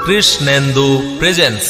Krishnendu presence.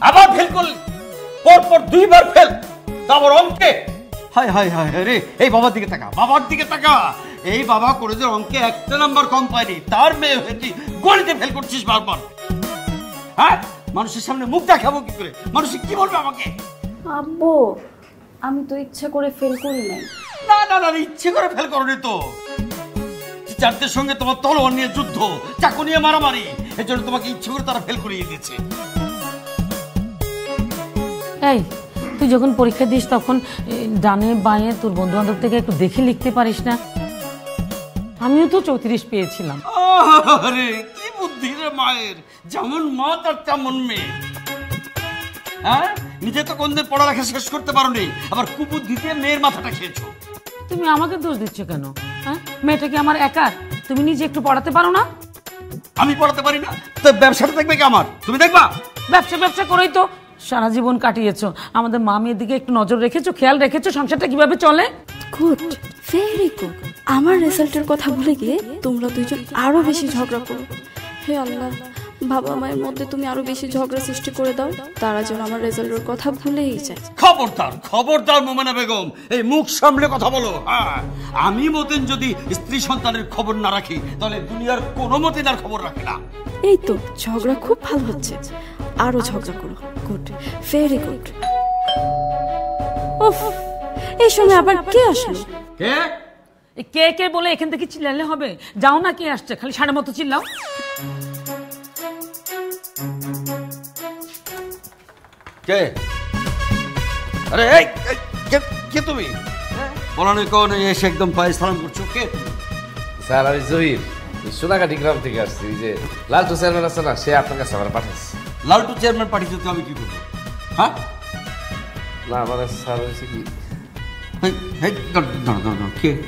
আবার fail করলি, পরপর দুইবার ফেল, তারপর অঙ্কে। হায় হায় হায় রে, এই বাবার দিকে তাকা, বাবার দিকে তাকা। এই বাবা কলেজের অঙ্কে একটা নাম্বার কম পায়নি, তার মেয়ে হয়ে তুই গণিতে ফেল করছিস বারবার। হ্যাঁ, মানুষের সামনে মুখ দেখাবো কি করে? মানুষ কি বলবে আমাকে? আব্বু, আমি তো ইচ্ছা করে ফেল করি নাই। না না না, ইচ্ছে করে ফেল করনি তো। টিচারদের সঙ্গে তোমার তলোয়ার নিয়ে যুদ্ধ, চাকু নিয়ে মারামারি, এর জন্য তোমাকে ইচ্ছে করে তারা ফেল করিয়ে দিয়েছে। এই, তুই যখন পরীক্ষা দিস তখন ডানে বাঁয়ে তোর বন্ধু বান্ধব থেকে একটু দেখে লিখতে পারিস না? আমিও তো 34 পেয়েছিলাম। আরে কি বুদ্ধি রে মায়ের, যেমন মা তার তেমন মেয়ে। হ্যাঁ, নিজে তো কোনদিন পড়ালেখা শেষ করতে পারোনি, আবার কুবুদ্ধিতে মেয়ের মাথাটা খেয়েছো। তুমি আমাকে দোষ দিচ্ছ কেন? হ্যাঁ, মেয়েটা কি আমার একার? তুমি নিজে একটু পড়াতে পারো না? আমি পড়াতে পারি না তো ব্যবসাটা দেখবে কি আমার? তুমি দেখবা? ব্যবসা করেই তো সারা জীবন কাটিয়েছো। আমাদের মা মেয়ের দিকে একটু নজর রেখেছো, খেয়াল রেখেছো সংসারটা কিভাবে চলে। Good, very good. আমার রেজাল্টের কথা ভুলে গিয়ে তোমরা দুইজন আরো বেশি ঝগড়া করো। হে আল্লাহ, বাবা মায়ের মধ্যে তুমি আরো বেশি ঝগড়া সৃষ্টি করে দাও, তারা যেন আমার রেজাল্টের কথা ভুলেই যায়। খবরদার খবরদার মোমেনা বেগম, এই মুখ সামলে কথা বলো। হ্যাঁ, আমি মতিন যদি স্ত্রী সন্তানের খবর না রাখি, তাহলে দুনিয়ার কোনো মতিন আর খবর রাখে না। এই তো ঝগড়া খুব ভালো হচ্ছে, আরো ঝগড়া করো। Good, very good. উফ, এই সময় আবার কে আসলো? কে কে কে বলে এখান থেকে চিল্লালে হবে? যাও না, কে আসছে? খালি সাড়ে মতো চিল্লাও। কে? আরে এই কে তুমি? বলানি কোন এসে একদম পায়ে সালাম করছো? কে? স্যার, আমি জহির, সোনাকাটি গ্রাম থেকে আসছি। যে লালটু চেয়ারম্যান আছে না, সে আপনার কাছে আমার পাঠাচ্ছে। লালটু চেয়ারম্যান পাঠিয়েছে তো আমি কি করবো? হ্যাঁ না মানে স্যার হয়েছে কি,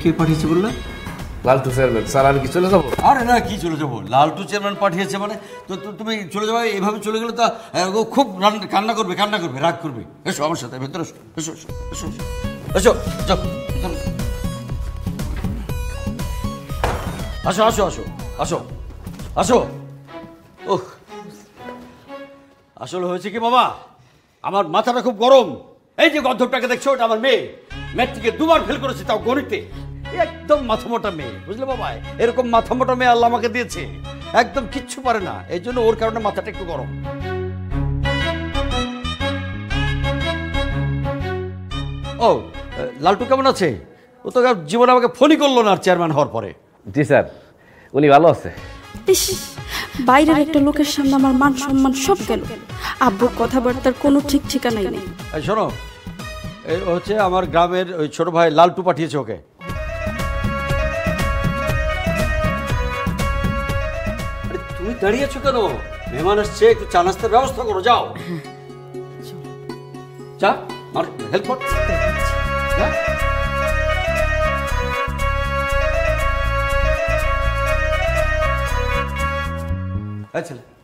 কে পাঠিয়েছে বললে? লালটু চেয়ারম্যান। স্যার, আমি কি চলে যাবো? আরে না, কি চলে যাবো? লালটু চেয়ারম্যান পাঠিয়েছে মানে তো তুমি চলে যাবো? এইভাবে চলে গেলে তো ও খুব কান্না করবে, রাগ করবে। এসো আমার সাথে ভেতরে, এসো এসো এসো এসো, যাও আসো আসো আসো আসো আসো। ওহ, আসলে হয়েছে কি বাবা, আমার মাথাটা খুব গরম। এই যে গদ্ধবটাকে দেখছো, ওটা আমার মেয়ে। ম্যাট্রিকে 2 বার ফেল করেছে, তাও গণিতে। একদম মাথা মোটা মেয়ে, বুঝলে বাবা? এরকম মাথা মোটা মেয়ে আল্লাহ আমাকে দিয়েছে, একদম কিচ্ছু পারে না। এই জন্য ওর কারণে মাথাটা একটু গরম। ও, লালটু কেমন আছে? ও তো জীবনে আমাকে ফোনই করলো না চেয়ারম্যান হওয়ার পরে। জি স্যার, উনি ভালো আছে। বাইরের একটা লোকের সামনে আমার মান সম্মান সব গেল। আব্বুর কথাবার্তার কোনো ঠিক ঠিকানাই নেই। শোনো, এই হচ্ছে আমার গ্রামের ওই ছোট ভাই লালটু পাঠিয়েছে ওকে। তুমি দাঁড়িয়েছো কেন? মেহমান আসছে, একটু চা নাস্তার ব্যবস্থা করো। যাও, চা আর হেল্প কর।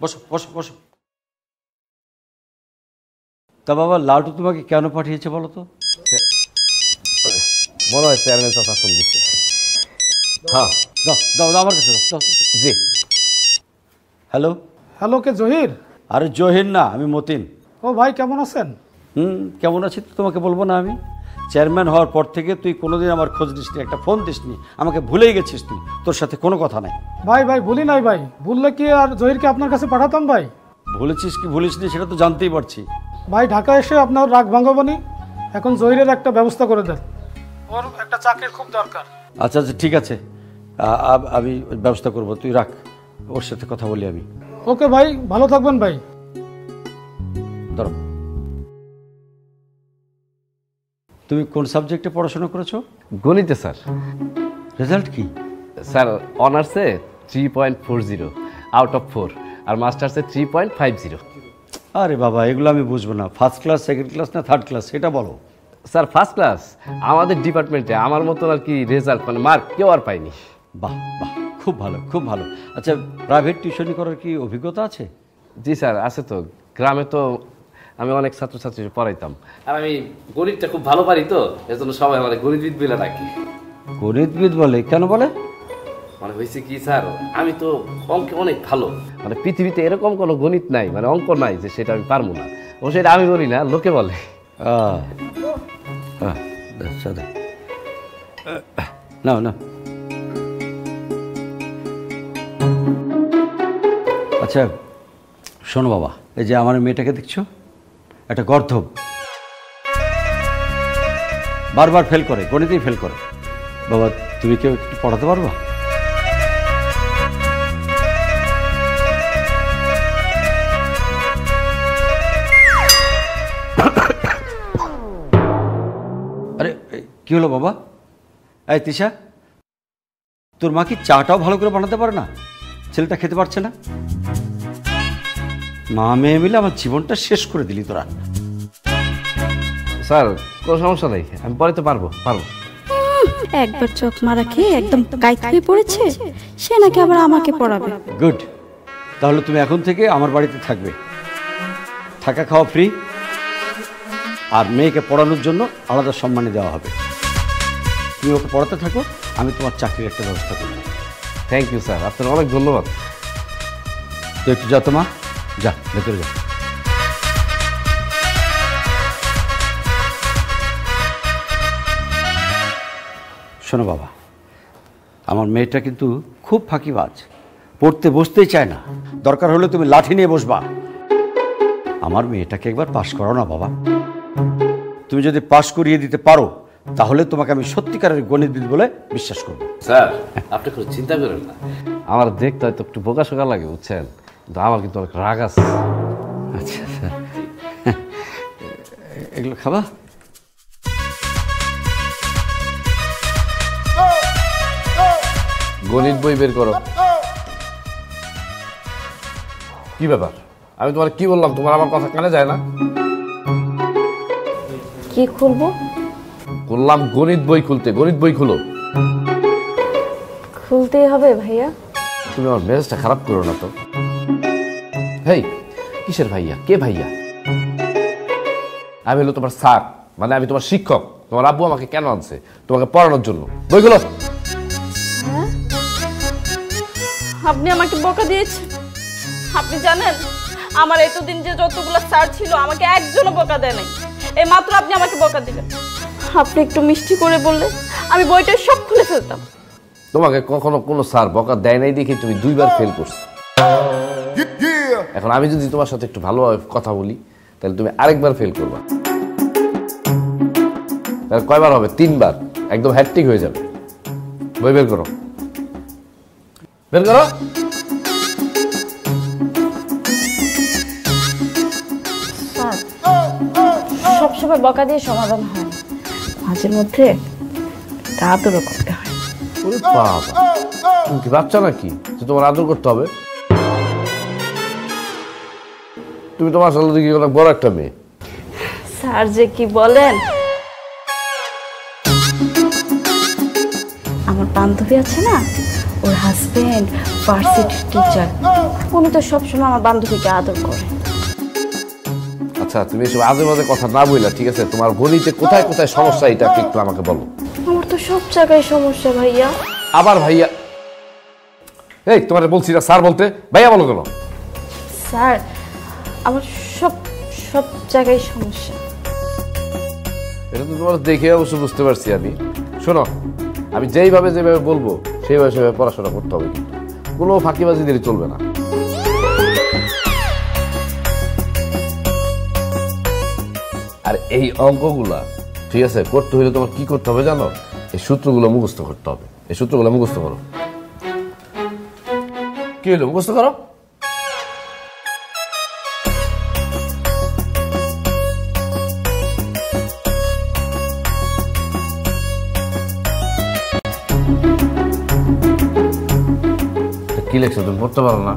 বসো বসো বসো। তা বাবা, লালটু তোমাকে কেন পাঠিয়েছে বলো তো? মনে হয় চেয়ারম্যান চাচা ফোন দিচ্ছে। হ্যাঁ, দাও দাও দাও আমার কাছে দাও। জি। হ্যালো হ্যালো, কে জহির? আরে জহির না, আমি মতিন। ও ভাই, কেমন আছেন? কেমন আছি তো তোমাকে বলবো না? আমি চেয়ারম্যান হওয়ার পর থেকে তুই কোনোদিন আমার খোঁজ নিসনি, একটা ফোন দিসনি, আমাকে ভুলেই গেছিস তুই। তোর সাথে কোনো কথা নাই। ভাই ভাই ভুলি নাই ভাই, ভুললে কি আর জহিরকে আপনার কাছে পাঠাতাম ভাই? ভুলেছিস কি ভুলিসনি সেটা তো জানতেই পারছি। ভাই ঢাকা এসে আপনার রাগ ভাঙাবনি, এখন জহিরের একটা ব্যবস্থা করে দেন, ওর একটা চাকরির খুব দরকার। আচ্ছা আচ্ছা ঠিক আছে, আমি ব্যবস্থা করব, তুই রাখ, ওর সাথে কথা বলি আমি। ওকে ভাই, ভালো থাকবেন ভাই। ধরো, তুমি কোন সাবজেক্টে পড়াশোনা করেছো? গণিতে স্যার। রেজাল্ট কি? স্যার অনার্সে 3.40 আউট অফ 4, আর মাস্টার্সে 3.50। আরে বাবা, এগুলো আমি বুঝবো না। ফার্স্ট ক্লাস, সেকেন্ড ক্লাস না থার্ড ক্লাস, সেটা বলো। Sir first class. আমাদের ডিপার্টমেন্টে আমার মতন আর কি রেজাল্ট মানে মার্ক কেউ আর পায়নি। বাহ বাহ, খুব ভালো খুব ভালো। আচ্ছা, প্রাইভেট টিউশনি করার কি অভিজ্ঞতা আছে? জি স্যার আছে তো, গ্রামে তো আমি অনেক ছাত্রছাত্রী পড়াইতাম, আর আমি গণিতটা খুব ভালো পারি তো, এজন্য সবাই আমার গণিতবিদ বলে ডাকি। গণিতবিদ বলে? কেন বলে? মানে হয়েছে কি স্যার, আমি তো অঙ্কে অনেক ভালো, মানে পৃথিবীতে এরকম কোনো গণিত নাই, মানে অঙ্ক নাই যে সেটা আমি পারবো না। ও সেটা আমি বলি না, লোকে বলে। না না, আচ্ছা শোনো বাবা, এই যে আমার মেয়েটাকে দেখছো, একটা গর্ধব, বারবার ফেল করে, গণিতেই ফেল করে। বাবা, তুমি কেউ একটু পড়াতে পারবা? আরে কি হলো বাবা? এই তিশা, তোর মা কি চাটাও ভালো করে বানাতে পারে না? ছেলেটা খেতে পারছে না? মা মেয়ে মিলে আমার জীবনটা শেষ করে দিলি তোরা। স্যার কোনো সমস্যা নেই, আমি পরে তো পারবো। একবার চোখ মারা খেয়ে একদম কাইত হয়ে পড়েছে, সে নাকি আবার আমাকে পড়াবে। গুড, তাহলে তুমি এখন থেকে আমার বাড়িতে থাকবে, থাকা খাওয়া ফ্রি, আর মেয়েকে পড়ানোর জন্য আলাদা সম্মানী দেওয়া হবে। তুমি ওকে পড়াতে থাকো, আমি তোমার চাকরির একটা ব্যবস্থা করব। থ্যাংক ইউ স্যার, আপনার অনেক ধন্যবাদ। তো একটু যা, তোমা যা, ভেতরে যা। শোনো বাবা, আমার মেয়েটা কিন্তু খুব ফাঁকিবাজ, পড়তে বসতেই চায় না, দরকার হলে তুমি লাঠি নিয়ে বসবা। আমার মেয়েটাকে একবার পাশ করাও না বাবা। তুমি যদি পাশ করিয়ে দিতে পারো, তাহলে তোমাকে আমি সত্যিকারের গণিতবিদ বলে বিশ্বাস করব। স্যার আপনি কোনো চিন্তা করেন না, আমার দেখতে হয়তো একটু বোকা শোকা লাগে বুঝছেন, কিন্তু আমার কিন্তু অনেক রাগ আছে। আচ্ছা আচ্ছা, এগুলো খাবা? গণিত বই বের করো। কি ব্যাপার, আমি তোমার কি বললাম, তোমার আমার কথা কানে যায় না? কি খুলবো? বললাম গণিত বই খুলতে, গণিত বই খুলো। খুলতেই হবে ভাইয়া? তুমি আমার মেজাজটা খারাপ করো না তো। হেই, কিসের ভাইয়া? কে ভাইয়া? আমি হলো তোমার স্যার, মানে আমি তোমার শিক্ষক। তোমার আব্বু আমাকে কেন আনছে? তোমাকে পড়ানোর জন্য। বইগুলো। আপনি আমাকে বকা দিয়েছেন। আপনি জানেন আমার এতদিন যে যতগুলো স্যার ছিল আমাকে একজনও বকা দেয় নাই, এই মাত্র আপনি আমাকে বকা দিলেন। আপনি একটু মিষ্টি করে বললে আমি বইটা সব খুলে ফেলতাম। তোমাকে কখনো কোনো স্যার বকা দেয় নাই দেখে তুমি দুইবার ফেল করছো। এখন আমি যদি তোমার সাথে একটু ভালোভাবে কথা বলি, তাহলে তুমি আরেকবার ফেল করবা। তাহলে কয়বার হবে? 3 বার, একদম হ্যাট্রিক হয়ে যাবে। বই বের করো, বের করো। সবসময় বকা দিয়ে সমাধান হয় না, মাঝে মধ্যে আদরও করতে হয়। ওরে বাবা, তুমি কি বাচ্চা নাকি যে তোমার আদর করতে হবে? তুমি তোমার সাথে দেখি অনেক বড় একটা মেয়ে। স্যার যে কি বলেন। আমার বান্ধবী আছে না, ওর হাজবেন্ড ভার্সিটির টিচার, উনি তো সবসময় আমার বান্ধবীকে আদর করে। আচ্ছা তুমি এসব আজে বাজে কথা না বললা, ঠিক আছে? তোমার গণিতে কোথায় কোথায় সমস্যা এটা একটু আমাকে বলো। আমার তো সব জায়গায় সমস্যা ভাইয়া। আবার ভাইয়া? এই তোমার বলছি না স্যার বলতে, ভাইয়া বলো কেন? স্যার আমার সব সব জায়গায় সমস্যা। এটা তো তোমার দেখে অবশ্য বুঝতে পারছি আমি। শোনো, আমি যেভাবে বলবো সেইভাবে সেভাবে পড়াশোনা করতে হবে, কিন্তু কোনো ফাঁকিবাজি দিলে চলবে না। আর এই অঙ্কগুলা ঠিক আছে? করতে হইলে তোমার কি করতে হবে জানো? এই সূত্রগুলো মুখস্থ করতে হবে। এই সূত্রগুলো মুখস্থ করো। কি হলো? মুখস্থ করো। কি লেখছো তুমি? পড়তে পারো না?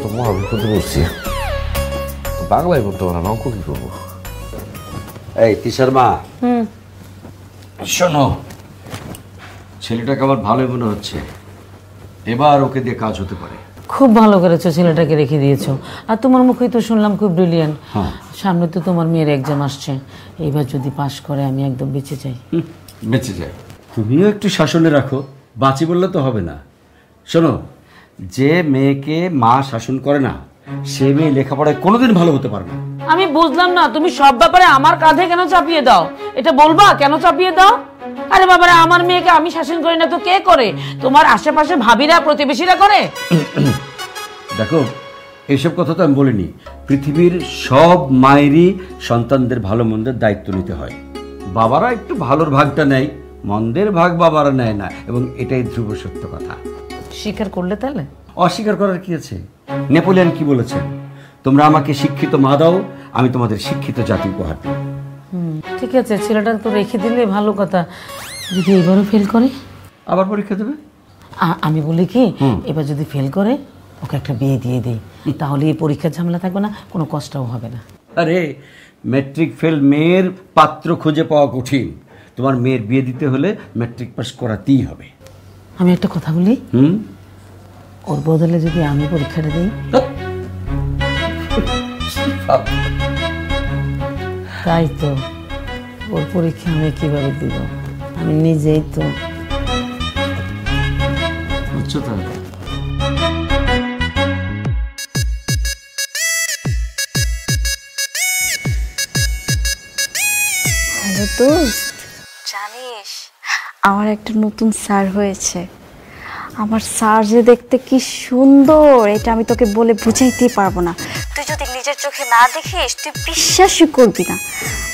তো মহাবিপদে পড়ছি। বাংলায় পড়তে পারো না, অঙ্ক কি করবো? এই তিশার মা, শোনো, ছেলেটাকে আমার ভালোই মনে হচ্ছে, এবার ওকে দিয়ে কাজ হতে পারে। খুব ভালো করেছো, ছেলেটাকে রেখে দিয়েছো। আর তোমার মুখেই তো শুনলাম খুব ব্রিলিয়েন্ট। সামনে তো তোমার মেয়ের এক্সাম আসছে, এইবার যদি পাশ করে আমি একদম বেঁচে যাই। বেঁচে যায়। তুমিও একটু শাসনে রাখো, বাঁচি বললে তো হবে না। শোনো, যে মেয়েকে মা শাসন করে না সে মেয়ে লেখাপড়ায় কোনোদিন ভালো হতে পারে না। আমি বুঝলাম না, তুমি সব ব্যাপারে আমার কাঁধে কেন চাপিয়ে দাও? এটা বলবা কেন চাপিয়ে দাও? আরে বাবারে, আমার মেয়েকে আমি শাসন করি না তো কে করে? তোমার আশেপাশে ভাবিরা, প্রতিবেশীরা করে। দেখো, এইসব কথা তো আমি বলিনি। পৃথিবীর সব মায়েরই সন্তানদের ভালো মন্দের দায়িত্ব নিতে হয়। বাবারা একটু ভালোর ভাগটা নেয়, মন্দের ভাগ বাবারা নেয় না, এবং এটাই ধ্রুব সত্য কথা। স্বীকার করলে তাহলে? অস্বীকার করার কি আছে? নেপোলিয়ন কি বলেছেন? তোমরা আমাকে শিক্ষিত মা দাও, আমি তোমাদের শিক্ষিত জাতি উপহার দিই। ঠিক আছে, ছেলেটা তো রেখে দিলে ভালো কথা। যদি এবারও ফেল করে? আবার পরীক্ষা দেবে। আমি বলি কি, এবার যদি ফেল করে ওকে একটা বিয়ে দিয়ে দিই, তাহলে এই পরীক্ষার ঝামেলা থাকবে না, কোনো কষ্টও হবে না। আরে, ম্যাট্রিক ফেল মেয়ের পাত্র খুঁজে পাওয়া কঠিন। তোমার মেয়ের বিয়ে দিতে হলে ম্যাট্রিক পাস করাতেই হবে। আমি একটা কথা বলি, ওর বদলে যদি আমি পরীক্ষাটা দিই? তাই তো, ওর পরীক্ষা আমি কিভাবে দিব? আমি নিজেই তো। বুঝছো তো? হ্যালো দোস্ত, জানিস আমার একটা নতুন স্যার হয়েছে। আমার স্যার যে দেখতে কি সুন্দর, এটা আমি তোকে বলে বুঝাইতে পারবো না। তুই যদি নিজের চোখে না দেখিস তুই বিশ্বাসই করবি না।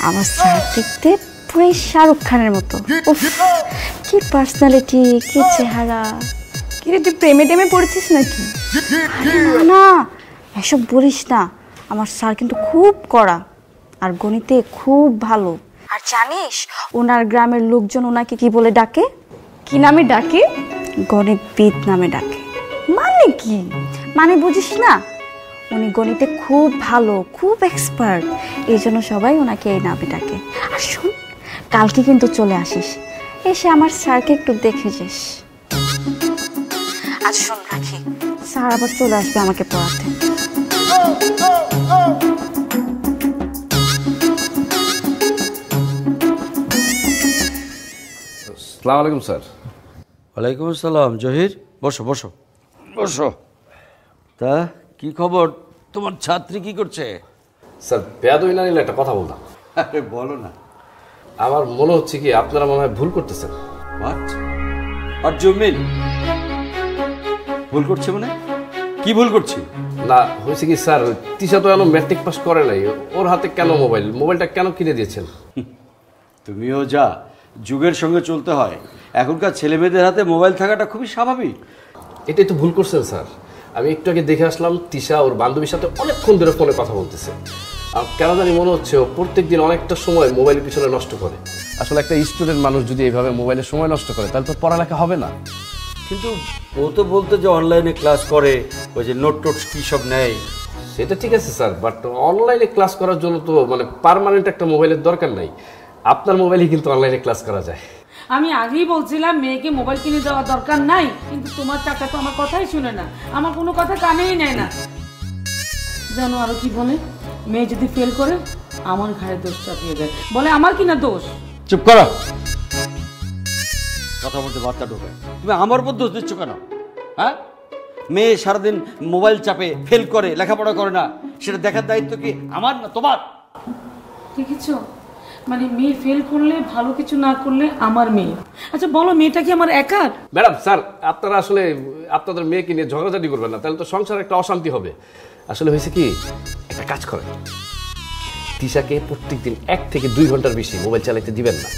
আমার স্যার দেখতে পুরো শাহরুখ খানের মতো। উফ, কি পার্সোনালিটি, কি চেহারা। কি রে, তুই প্রেমে টেমে পড়েছিস নাকি? আরে না না, এসব বলিস না। আমার স্যার কিন্তু খুব কড়া আর গণিতে খুব ভালো। আর জানিস ওনার গ্রামের লোকজন ওনাকে কি বলে ডাকে? কি নামে ডাকে? গণিতবিদ নামে ডাকে। মানে কি? মানে বুঝিস না? উনি গণিতে খুব ভালো, খুব এক্সপার্ট, এই জন্য সবাই ওনাকে এই নামে ডাকে। আর শোন, কালকে কিন্তু চলে আসিস, এসে আমার স্যারকে একটু দেখে যাস। আজ শোন, রাখি, স্যার আবার চলে আসবে আমাকে পড়াতে। আসসালামু আলাইকুম স্যার। ওয়ালাইকুম আসসালাম। জহির, বসো বসো বসো। তা কি খবর? তোমার ছাত্রী কি করছে? স্যার, বেয়াদবি না নিলে একটা কথা বলতাম। আরে বলো না। আমার মনে হচ্ছে কি আপনারা মনে হয় ভুল করতেছেন। আর জমিন ভুল করছে মানে? কি ভুল করছি? না, হয়েছে কি স্যার, তিশা তো এখনো ম্যাট্রিক পাস করে নাই, ওর হাতে কেন মোবাইলটা কেন কিনে দিয়েছেন? তুমিও যা, যুগের সঙ্গে চলতে হয়। এখনকার ছেলে মেয়েদের হাতে মোবাইল থাকাটা খুবই স্বাভাবিক। এটাই তো ভুল করছেন স্যার। আমি একটু আগে দেখে আসলাম তিশা ওর বান্ধবীর সাথে অনেকক্ষণ ধরে ফোনে কথা বলতেছে। আর কেন জানি মনে হচ্ছে ও প্রত্যেকদিন অনেকটা সময় মোবাইলের পিছনে নষ্ট করে। আসলে একটা স্টুডেন্ট মানুষ যদি এইভাবে মোবাইলের সময় নষ্ট করে তাহলে তো পড়ালেখা হবে না। কিন্তু ও তো বলতে যে অনলাইনে ক্লাস করে, ওই যে নোট টোটস কী সব নেয়। সেটা ঠিক আছে স্যার, বাট অনলাইনে ক্লাস করার জন্য তো মানে পার্মানেন্ট একটা মোবাইলের দরকার নাই। আপনার মোবাইলে কিন্তু অনলাইনে ক্লাস করা যায়। আমি আগেই বলছিলাম মেয়েকে মোবাইল কিনে দেওয়ার দরকার নাই, কিন্তু তোমার চাচা তো আমার কথাই শুনে না, আমার কোনো কথা কানেই নেয় না। জানো আরো কি বলে? মেয়ে যদি ফেল করে আমার ঘাড়ে দোষ চাপিয়ে দেয়, বলে আমার কিনা দোষ। চুপ করো, কথা বলতে বার্তা ঢোকায়। তুমি আমার উপর দোষ দিচ্ছ কেন? হ্যাঁ, মেয়ে সারাদিন মোবাইল চাপে ফেল করে, লেখাপড়া করে না, সেটা দেখার দায়িত্ব কি আমার না তোমার? দেখেছো, মানে মেয়ে ফেল করলে, ভালো কিছু না করলে আমার মেয়ে। আচ্ছা বলো, মেয়েটা কি আমার একার? ম্যাডাম স্যার, আপনারা আসলে আপনাদের মেয়েকে নিয়ে ঝগড়াঝাটি করবেন না, তাহলে তো সংসারে একটা অশান্তি হবে। আসলে হয়েছে কি, একটা কাজ করেন, তিশাকে প্রত্যেকদিন 1 থেকে 2 ঘন্টার বেশি মোবাইল চালাতে দিবেন না।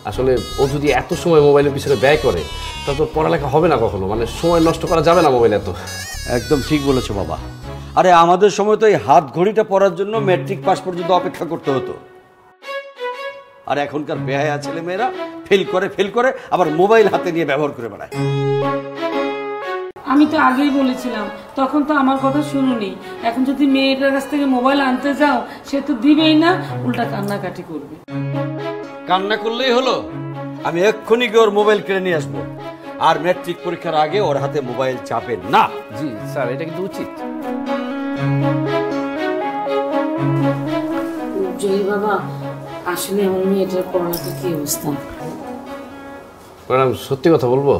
আসলে ও যদি এত সময় মোবাইলের পিছনে ব্যয় করে তাহলে তো পড়ালেখা হবে না কখনো, মানে সময় নষ্ট করা যাবে না মোবাইল এত। একদম ঠিক বলেছো বাবা। আরে আমাদের সময় তো এই হাত ঘড়িটা পড়ার জন্য ম্যাট্রিক পাস পর্যন্ত অপেক্ষা করতে হতো, আর এখনকার বেহায়া ছেলেমেয়েরা ফেল করে আবার মোবাইল হাতে নিয়ে ব্যবহার করে বেড়ায়। আমি তো আগেই বলেছিলাম, তখন তো আমার কথা শুনুনি। এখন যদি মেয়েটার কাছ থেকে মোবাইল আনতে যাও, সে তো দিবেই না, উল্টা কান্নাকাটি করবে। কান্না করলেই হলো? আমি এক্ষুনি গিয়ে ওর মোবাইল কিনে নিয়ে আসবো, আর ম্যাট্রিক পরীক্ষার আগে ওর হাতে মোবাইল চাপেন না। জি স্যার, এটা কিন্তু উচিত। জয় বাবা, আসলে আমার মেয়েটার পড়ালেখার কি অবস্থা? ম্যাডাম সত্যি কথা বলবো,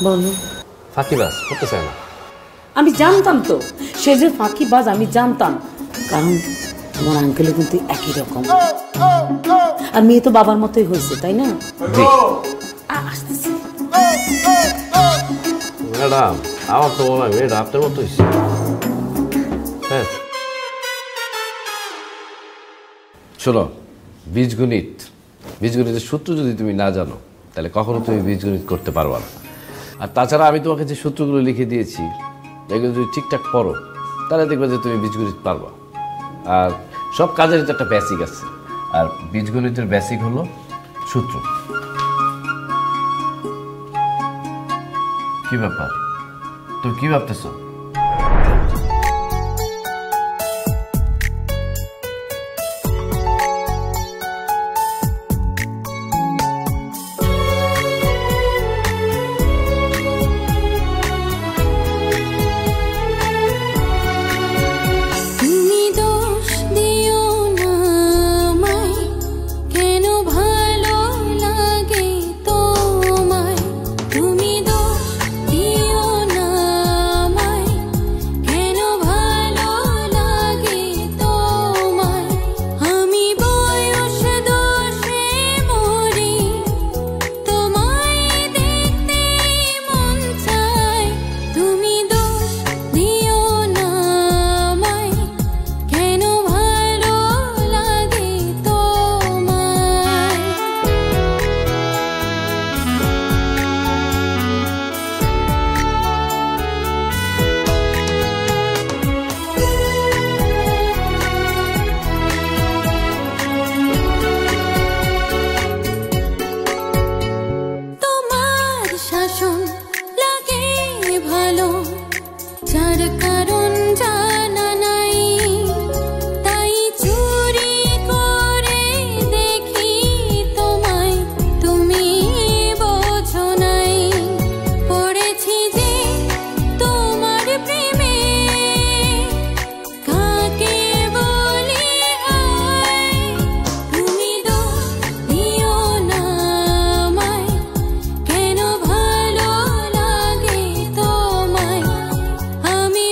বলো। ফাঁকিবাজ করতে চায় না। আমি জানতাম তো সে যে ফাঁকিবাজ, আমি জানতাম, কারণ তোমার আঙ্কেলও কিন্তু একই রকম, আর মেয়ে তো বাবার মতোই হয়েছে, তাই না? জি ম্যাডাম, আমার তো মনে হয় মেয়েটা আপনার মতো হয়েছে। হ্যাঁ শোনো, বীজগণিতের সূত্র যদি তুমি না জানো তাহলে কখনো তুমি বীজগণিত করতে পারবা না। আর তাছাড়া আমি তোমাকে যে সূত্রগুলো লিখে দিয়েছি এগুলো যদি ঠিকঠাক পড়ো তাহলে দেখবে যে তুমি বীজগণিত পারবা। আর সব কাজেরই তো একটা বেসিক আছে, আর বীজগণিতের বেসিক হলো সূত্র। কি ব্যাপার, তুমি কি ভাবতেছো? আমি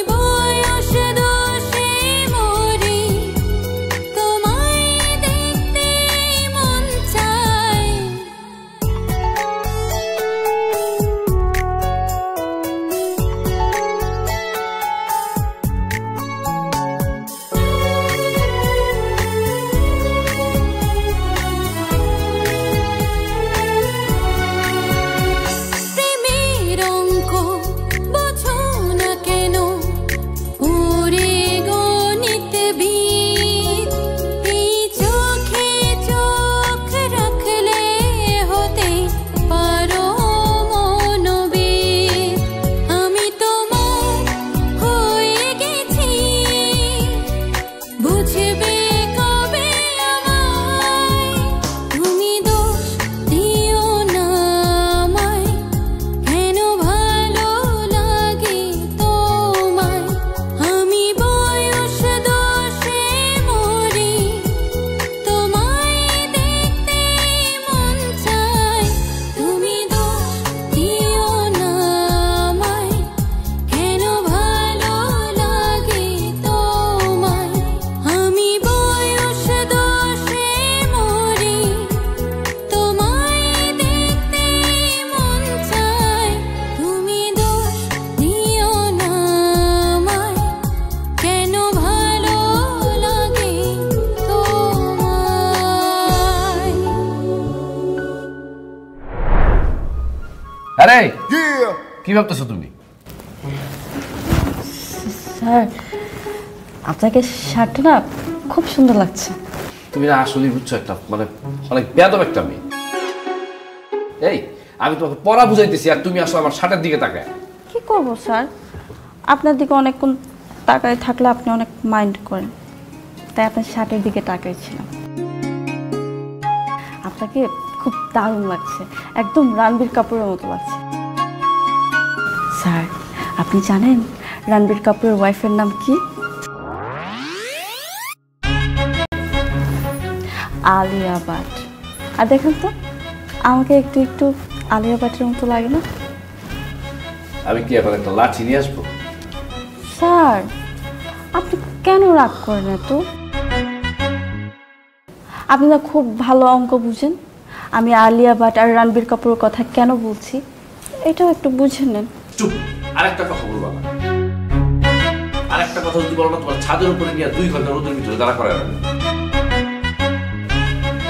কি ভাবতেছো তুমি? স্যার আপনাকে শার্টটা না খুব সুন্দর লাগছে। তুমি না আসলেই বুঝছো একটা মানে অনেক বেয়াদব একটা মেয়ে। এই আমি তোমাকে পড়া বুঝাইতেছি আর তুমি আসলে আমার শার্টের দিকে তাকায়। কি করব স্যার, আপনার দিকে অনেকক্ষণ তাকায় থাকলে আপনি অনেক মাইন্ড করেন, তাই আপনার শার্টের দিকে তাকাইছিলাম। আপনাকে খুব দারুণ লাগছে, একদম রণবীর কাপুরের মতো লাগছে। স্যার আপনি জানেন রণবীর কাপুরের ওয়াইফের নাম কি? আলিয়া ভাট। আর দেখেন তো আমাকে একটু একটু আলিয়া ভাটের মতো লাগে না? আমি কি এখন একটা লাঠি নিয়ে আসবো? স্যার আপনি কেন রাগ করেন এত? আপনি না খুব ভালো অঙ্ক বুঝেন। আমি আলিয়া ভাট আর রণবীর কাপুরের কথা কেন বলছি এটাও একটু বুঝে নেন। চুপ, আরেকটা কথা বলবা না। আরেকটা কথা যদি বলো না তোমার ছাদের উপরে নিয়ে 2 ঘন্টা রোদের ভিতরে দাঁড়া করায় রাখবে।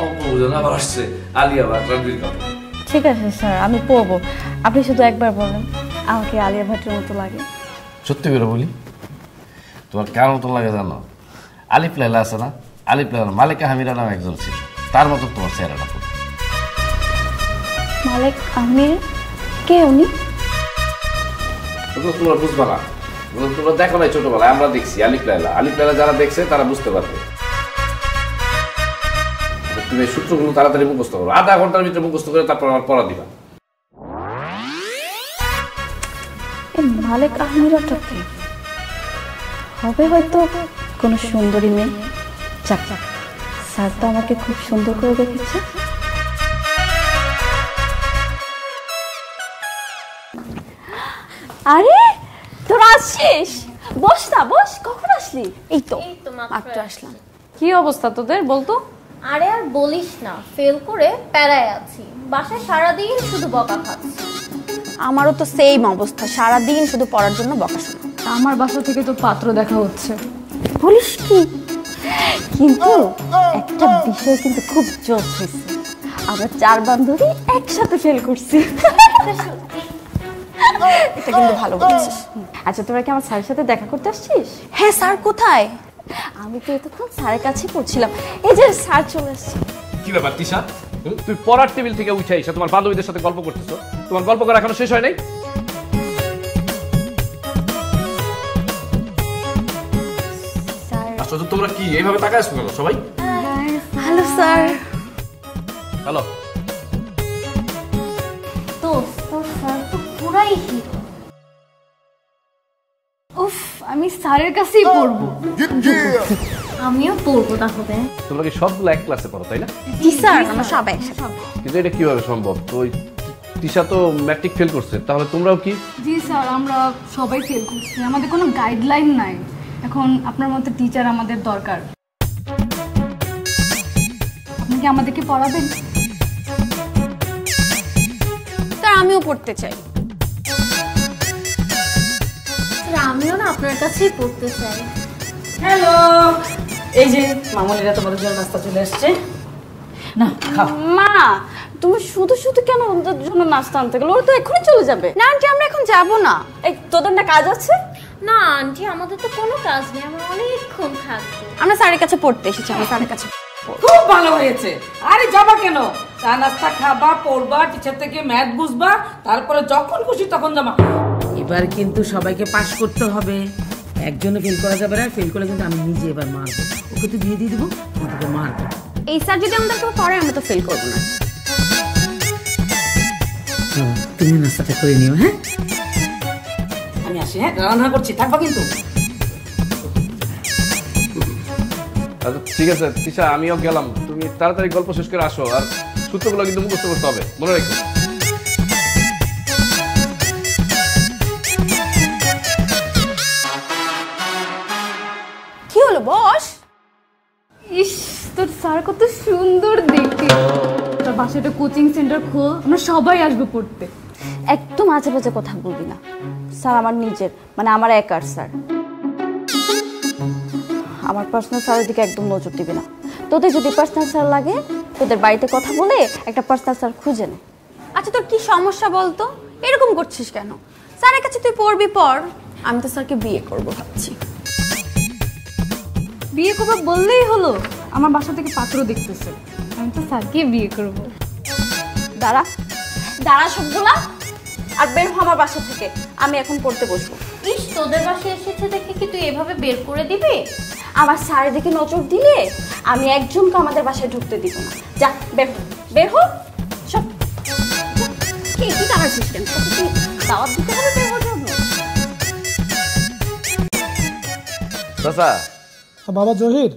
অঙ্ক বুঝে না আবার আসছে আলিয়া ভাট রণবীর কাপুর। ঠিক আছে স্যার আমি পড়বো, আপনি শুধু একবার বলেন আমাকে আলিয়া ভাটের মতো লাগে। সত্যি করে বলি তোমার কার মতো লাগে জানো? আলিফ লাইলা আছে না, আলিফ লাইলা মালিকা হামিরা নামে একজন ছিল, তার মতো তোমার চেহারাটা পুরো। মালিক আমির কে উনি? তোমরা বুঝবা না, তোমরা দেখো নাই ছোটবেলায়, আমরা দেখছি আলিফ লাইলা। আলিফ লাইলা যারা দেখছে তারা বুঝতে পারবে। তুমি এই সূত্রগুলো তাড়াতাড়ি মুখস্থ করো, আধা ঘন্টার ভিতরে মুখস্থ করে তারপর আমার পড়া দিবা। মালিক আহমিরাটা কি হবে? হয়তো কোনো সুন্দরী মেয়ে। যাক যাক, স্যার তো আমাকে খুব সুন্দর করে দেখেছে। আরে তোরা আসছিস? বস না বস, কখন আসলি? এই তো মাত্র আসলাম। কি অবস্থা তোদের বলতো? আরে আর বলিস না, ফেল করে প্যারায় আছি, বাসায় সারাদিন শুধু বকা খাচ্ছি। আমারও তো সেম অবস্থা, সারাদিন শুধু পড়ার জন্য বকাশোনা। আমার বাসা থেকে তো পাত্র দেখা হচ্ছে। বলিস কি? কিন্তু একটা বিষয় কিন্তু খুব জোশ হয়েছে, আমরা 4 বান্ধবী একসাথে ফেল করছি। এটা কিন্তু ভালো বলেছিস। আচ্ছা তোরা কি আমার স্যারের সাথে দেখা করতে আসছিস? হ্যাঁ স্যার কোথায়? আমি তো এতক্ষণ স্যারের কাছে পড়ছিলাম, এই যে স্যার চলে আসছে। কি ব্যাপার তিশা, তুই পড়ার টেবিল থেকে উঠে এসে তোমার বান্ধবীদের সাথে গল্প করতেছো? তোমার গল্প করা এখনো শেষ হয় নাই? আসলে তোমরা কি এইভাবে তাকায় আছো কেন সবাই? Hello sir. হ্যালো। তো তোর স্যার তো পুরাই হিরো। উফ, আমি স্যারের কাছেই পড়বো। আমিও পড়বো তাহলে। তোমরা কি সবগুলো এক ক্লাসে পড়ো তাই না? জি স্যার, আমরা সবাই একসাথে। কিন্তু এটা কিভাবে সম্ভব? তো ওই তিশা তো ম্যাট্রিক ফেল করছে, তাহলে তোমরাও কি? জি স্যার, আমরা সবাই ফেল করছি, আমাদের কোনো গাইডলাইন নাই। এখন আপনার মতো টিচার আমাদের দরকার। আপনি কি আমাদেরকে পড়াবেন? স্যার আমিও পড়তে চাই। আমিও না আপনার কাছেই পড়তে চাই। হ্যালো, এই যে মামুনিরা তোমাদের জন্য নাস্তা চলে আসছে, না খাও। মা তুমি শুধু শুধু কেন ওদের জন্য নাস্তা আনতে গেলো? ওরা তো এখনই চলে যাবে। না আন্টি, আমরা এখন যাব না। এই তোদের না কাজ আছে? না আন্টি, আমাদের তো কোনো কাজ নেই, আমরা অনেকক্ষণ থাকবো। আমরা স্যারের কাছে পড়তে এসেছি, আমরা স্যারের কাছে। খুব ভালো হয়েছে। আরে যাবা কেন? চা নাস্তা খাবা, পড়বা, টিচার থেকে ম্যাথ বুঝবা, তারপরে যখন খুশি তখন যাবা। এবার কিন্তু সবাইকে পাস করতে হবে, একজনে ফেল করা যাবে না। ফেল করলে কিন্তু আমি নিজে এবার মারবো, ওকে তো দিয়ে দিব, তোমাকে মারবো। এই স্যার যদি আমাদেরকে পড়ে আমরা তো ফেল করবো না। তুমি নাস্তাটা করে নিও। হ্যাঁ আমি আসি, হ্যাঁ রান্না করছি, থাকবা কিন্তু। আচ্ছা ঠিক আছে তিশা, আমিও গেলাম। তুমি তাড়াতাড়ি গল্প শেষ করে আসো, আর সূত্রগুলো কিন্তু মুখস্থ করতে হবে, মনে রেখো। কি হলো বস? ইস, তোর স্যার কত সুন্দর দেখতে। তোর বাসায় একটা কোচিং সেন্টার খোল, আমরা সবাই আসবো পড়তে। একদম আজে বাজে কথা বলবি না। স্যার আমার নিজের, মানে আমার একার স্যার। আমার পার্সোনাল স্যারের দিকে একদম নজর দিবি না। তোদের যদি পার্সোনাল স্যার লাগে তোদের বাড়িতে কথা বলে একটা পার্সোনাল স্যার খুঁজে নে। আচ্ছা তোর কি সমস্যা বলতো? এরকম করছিস কেন? স্যারের কাছে তুই পড়বি পড়, আমি তো স্যারকে বিয়ে করবো ভাবছি। বিয়ে করবো বললেই হলো? আমার বাসা থেকে পাত্র দেখতেছে, আমি তো স্যারকে বিয়ে করব। দাঁড়া দাঁড়া সবগুলা, আর বের হ আমার বাসা থেকে, আমি এখন পড়তে বসবো। ইস, তোদের বাসায় এসেছে দেখে কি তুই এভাবে বের করে দিবি? আমার স্যারের দিকে নজর দিলে আমি একজনকে আমাদের বাসায় ঢুকতে দিব না। যা বের হ, বের হ সব। কি কি দাঁড়াচ্ছিস কেন? তোকে কি দাওয়াত দিতে হবে বের হওয়ার জন্য? চাচা। বাবা জহির,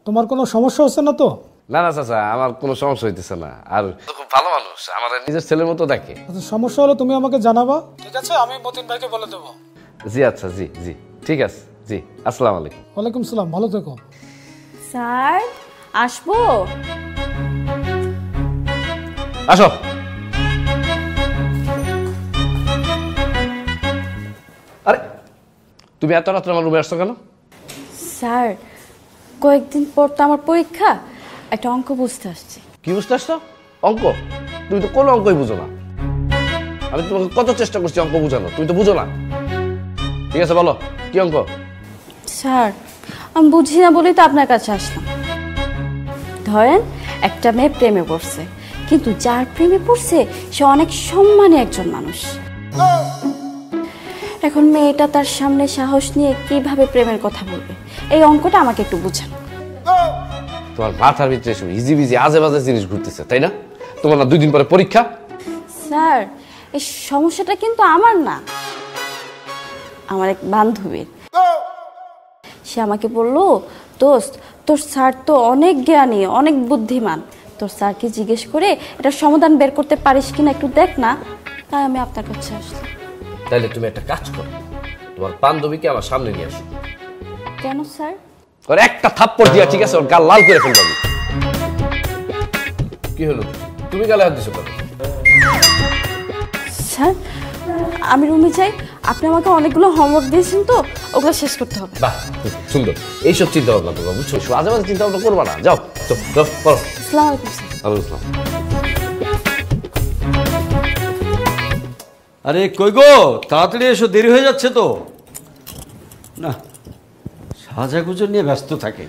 তোমার কোনো সমস্যা হচ্ছে না তো? না না চাচা, আমার কোনো সমস্যা হইতেছে না। আর খুব ভালো মানুষ, আমার নিজের ছেলের মতো দেখে। আচ্ছা, সমস্যা হলে তুমি আমাকে জানাবা, ঠিক আছে? আমি মতিন ভাইকে বলে দেবো। জি আচ্ছা, জি জি ঠিক আছে, জি আসসালামু আলাইকুম। ওয়ালাইকুম সালাম, ভালো থেকো। স্যার আসবো? আসো। আরে তুমি এত রাত্রে আমার রুমে আসছো কেন? স্যার কয়েকদিন পর তো আমার পরীক্ষা, একটা অঙ্ক বুঝতে আসছি। কি বুঝতে আসছো? অঙ্ক? তুমি তো কোনো অঙ্কই বুঝো না। আমি তোমাকে কত চেষ্টা করছি অঙ্ক বুঝানো, তুমি তো বুঝো না। ঠিক আছে বলো, কি অঙ্ক? স্যার আমি বুঝি না বলেই তো আপনার কাছে আসলাম। ধরেন একটা মেয়ে প্রেমে পড়ছে, কিন্তু যার প্রেমে পড়ছে সে অনেক সম্মানী একজন মানুষ। এখন মেয়েটা তার সামনে সাহস নিয়ে কিভাবে প্রেমের কথা বলবে, এই অঙ্কটা আমাকে একটু বুঝান। তোমার মাথার ভিতরে এসব ইজি বিজি আজে বাজে জিনিস ঘুরতেছে, তাই না? তোমার না 2 দিন পরে পরীক্ষা? স্যার এই সমস্যাটা কিন্তু আমার না, আমার এক বান্ধবীর। সে আমাকে বলল, দোস্ত তোর স্যার তো অনেক জ্ঞানী, অনেক বুদ্ধিমান, তোর স্যারকে জিজ্ঞেস করে এটা সমাধান বের করতে পারিস কিনা একটু দেখ না। তাই আমি আপনার কাছে আসলাম। তাহলে তুমি একটা কাজ করো, তোমার বান্ধবীকে আমার সামনে নিয়ে আসো। কেন স্যার? ওর একটা থাপ্পড় দিয়া, ঠিক আছে, ওর গাল লাল করে ফেলবো আমি। কি হলো, তুমি গালে হাত দিছো কেন? স্যার আমি রুমে যাই, আপনি আমাকে অনেকগুলো হোমওয়ার্ক দিয়েছেন তো, ওগুলো শেষ করতে হবে। বাহ সুন্দর, এইসব চিন্তা ভাবনা করবা, বুঝছো? আজে বাজে চিন্তা ভাবনা করবা না। যাও তো, যাও পড়ো। আসসালামু আলাইকুম স্যার। ওয়ালাইকুম আসসালাম। আরে কই গো, তাড়াতাড়ি এসো, দেরি হয়ে যাচ্ছে তো। না, সাজাগুজো নিয়ে ব্যস্ত থাকে।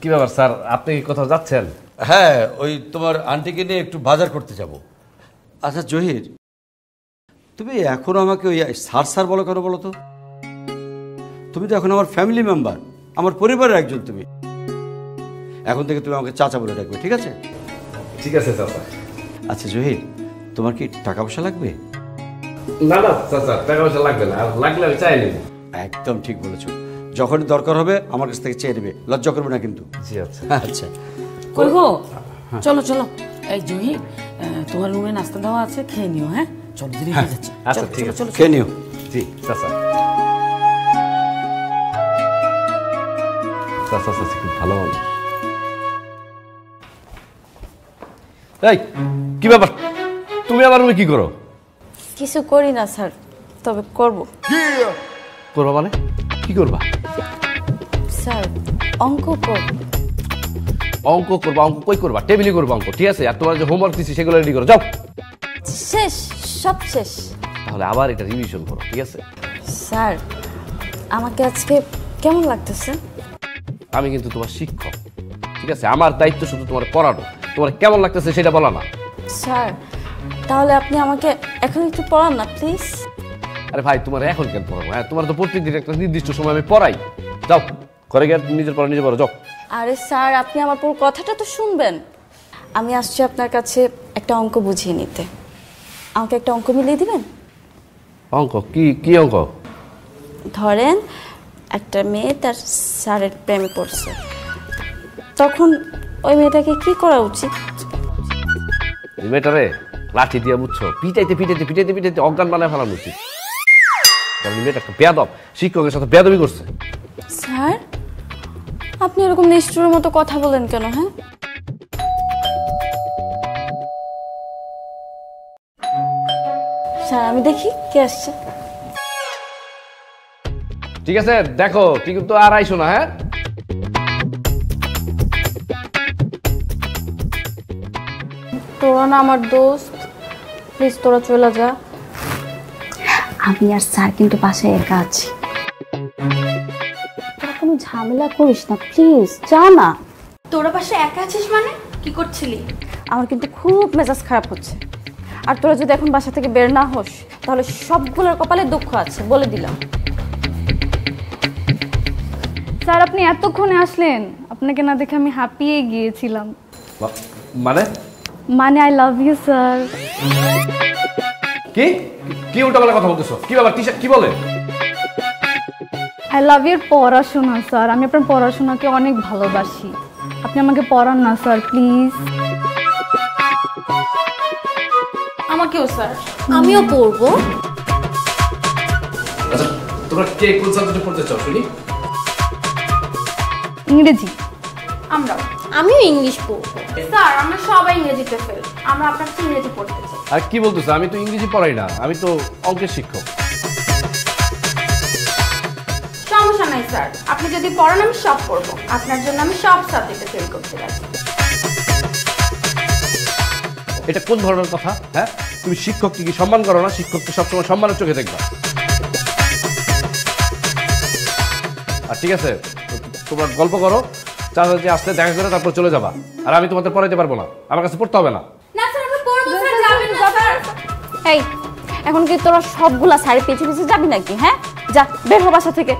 কি ব্যাপার স্যার, আপনি কি কোথাও যাচ্ছেন? হ্যাঁ, ওই তোমার আন্টিকে নিয়ে একটু বাজার করতে যাব। আচ্ছা জহির, তুমি এখন আমাকে ওই স্যার স্যার বলো কেন বলো তো? তুমি তো এখন আমার ফ্যামিলি মেম্বার, আমার পরিবারের একজন। তুমি এখন থেকে তুমি আমাকে চাচা বলে ডাকবে, ঠিক আছে? ঠিক আছে চাচা। আচ্ছা জহির, তোমার কি টাকা পয়সা লাগবে? না না চাচা, টাকা পয়সা লাগবে না, আর লাগলে আমি চাই নিব। একদম ঠিক বলেছো, যখনই দরকার হবে আমার কাছ থেকে চেয়ে নেবে, লজ্জা করবে না কিন্তু। জি আচ্ছা। আচ্ছা কই গো, চলো চলো। এই জহি, তোমার রুমে নাস্তা দেওয়া আছে, খেয়ে নিও। হ্যাঁ চলো, দেরি হয়ে যাচ্ছে। আচ্ছা ঠিক আছে, খেয়ে নিও। জি চাচা। চাচা চাচি খুব ভালো মানুষ। এই কি ব্যাপার, তুমি আমার রুমে কি করো? কিছু করি না স্যার, তবে করব। করবা মানে কি করবা? স্যার অঙ্ক করব। অঙ্ক করবা? অঙ্ক কই করবা? টেবিলে করবা অঙ্ক, ঠিক আছে? আর তোমার যে হোমওয়ার্ক দিচ্ছি সেগুলো রেডি করো, যাও। শেষ, সব শেষ। তাহলে আবার এটা রিভিশন করো, ঠিক আছে? স্যার আমাকে আজকে কেমন লাগতেছে? আমি কিন্তু তোমার শিক্ষক, ঠিক আছে? আমার দায়িত্ব শুধু তোমার পড়ানো, তোমার কেমন লাগতেছে সেটা বলা না। স্যার তাহলে আপনি আমাকে এখন একটু পড়ান না প্লিজ। আরে ভাই, তোমার এখন কেন পড়াবো? হ্যাঁ, তোমার তো প্রত্যেকদিন একটা নির্দিষ্ট সময় আমি পড়াই। যাও ঘরে গিয়ে নিজের পড়া নিজে পড়ো, যাও। আরে স্যার আপনি আমার পুরো কথাটা তো শুনবেন। আমি আসছি আপনার কাছে একটা অঙ্ক বুঝিয়ে নিতে, আমাকে একটা অঙ্ক মিলিয়ে দিবেন? অঙ্ক? কি কি অঙ্ক? ধরেন একটা মেয়ে তার স্যারের প্রেমে পড়ছে, তখন ওই মেয়েটাকে কি করা উচিত? মেয়েটারে লাঠি দিয়ে, বুঝছো, পিটাইতে পিটাইতে পিটাইতে পিটাইতে অজ্ঞান বানায় ফেলানো উচিত। কারণ মেয়েটা একটা বেয়াদব, শিক্ষকের সাথে বেয়াদবি করছে। স্যার আপনি এরকম নিষ্ঠুরের মতো কথা বলেন কেন? হ্যাঁ স্যার, আমি দেখি কে আসছে। ঠিক আছে দেখো, কিন্তু আর আইসো না। হ্যাঁ তোরা না আমার দোস্ত, প্লিজ তোরা চলে যা। আমি আর স্যার কিন্তু বাসায় একা আছি। তোরা কোনো ঝামেলা করিস না প্লিজ, যা না। তোরা বাসায় একা আছিস মানে? কি করছিলি? আমার কিন্তু খুব মেজাজ খারাপ হচ্ছে, আর তোরা যদি এখন বাসা থেকে বের না হোস তাহলে সবগুলোর কপালে দুঃখ আছে, বলে দিলাম। স্যার আপনি এতক্ষণে আসলেন, আপনাকে না দেখে আমি হাঁপিয়ে গিয়েছিলাম। মানে আই লাভ ইউ স্যার। কি কি উল্টাপাল্টা কথা বলতেছো? কি ব্যাপার? কি বলে? আই লাভ ইউর পড়াশোনা স্যার, আমি আপনার পড়াশোনাকে অনেক ভালোবাসি, আপনি আমাকে পড়ান না স্যার প্লিজ। আমাকেও স্যার, আমিও পড়বো। আচ্ছা তোমরা কে কোন সাবজেক্টে পড়তে চাও শুনি? ইংরেজি। আমিও ইংলিশ পড়বো। স্যার আমরা সবাই ইংরেজিতে ফেল, আমরা আপনার কাছে ইংরেজি পড়তে চাই। আর কি বলতেছো? আমি তো ইংরেজি পড়াই না, আমি তো অঙ্কের শিক্ষক। সমস্যা নাই স্যার, আপনি যদি পড়ান আমি সব পড়বো, আপনার জন্য আমি সব সাবজেক্টে ফেল করতে রাজি। এটা কোন ধরনের কথা? হ্যাঁ, তুমি শিক্ষককে কি সম্মান করো না? শিক্ষককে সবসময় সম্মানের চোখে দেখবা। আর ঠিক আছে, তোমরা গল্প করো, চাচা আসতে দেখা করে তারপর চলে যাবা, আর আমি তোমাদের পড়াইতে পারবো না, আমার কাছে পড়তে হবে না। না স্যার আমরা পড়বো স্যার, যাবেন না স্যার। এই এখন কি তোরা সবগুলা শাড়ি পিছিয়ে পিছিয়ে যাবি নাকি? হ্যাঁ যা, বের হ বাসা থেকে।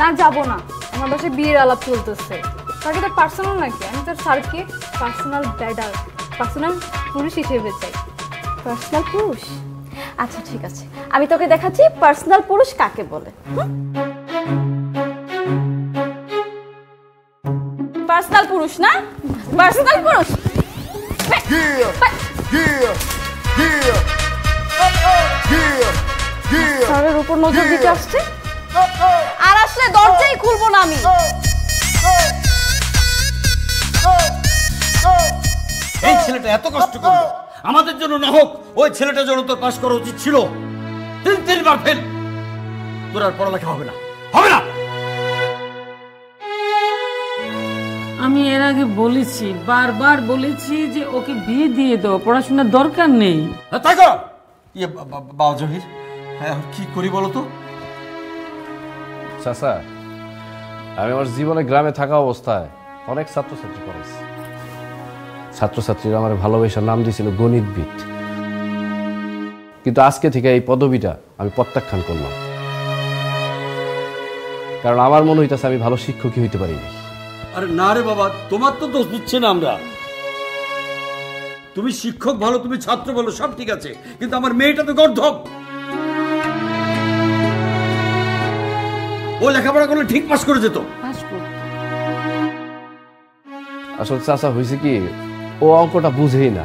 না যাবো না, আমার বাসায় বিয়ের আলাপ চলতেছে। তাকে তো পার্সোনাল নাকি, আমি তোর স্যারকে পার্সোনাল ব্যাডার, পার্সোনাল পুরুষ হিসেবে চাই। পার্সোনাল পুরুষ? আচ্ছা ঠিক আছে, আমি তোকে দেখাচ্ছি পার্সোনাল পুরুষ কাকে বলে। পার্সোনাল পুরুষ না, পার্সোনাল পুরুষ। স্যারের উপর নজর দিতে আসছে, আর আসলে দরজাই খুলবো না আমি। এই ছেলেটা এত কষ্ট করলো আমাদের জন্য না হোক, ওই ছেলেটা জন্য তোর পাশ করা উচিত ছিল। 3 বার ফেল, তোর আর পড়ালেখা হবে না, হবে না। আমি এর আগে বলেছি, বারবার বলেছি যে ওকে বিয়ে দিয়ে দাও, পড়াশোনার দরকার নেই। তাই কর। বাবা জহির, হ্যাঁ কি করি বলো তো? চাচা, আমি আমার জীবনে গ্রামে থাকা অবস্থায় অনেক ছাত্রছাত্রী পড়াইছি। ছাত্রছাত্রীরা আমার ভালোবাসার নাম দিয়েছিল গণিতবিদ, কিন্তু আজকে থেকে এই পদবিটা আমি প্রত্যাখ্যান করলাম, কারণ আমার মনে হইতেছে আমি ভালো শিক্ষকই হইতে পারিনি। আরে না রে বাবা, তোমার তো দোষ দিচ্ছে না আমরা। তুমি শিক্ষক ভালো, তুমি ছাত্র ভালো, সব ঠিক আছে, কিন্তু আমার মেয়েটা তো গর্ধব। ও লেখাপড়া করলে ঠিক পাস করে যেত। আসলে চাচা হয়েছে কি, ও অঙ্কটা বুঝেই না,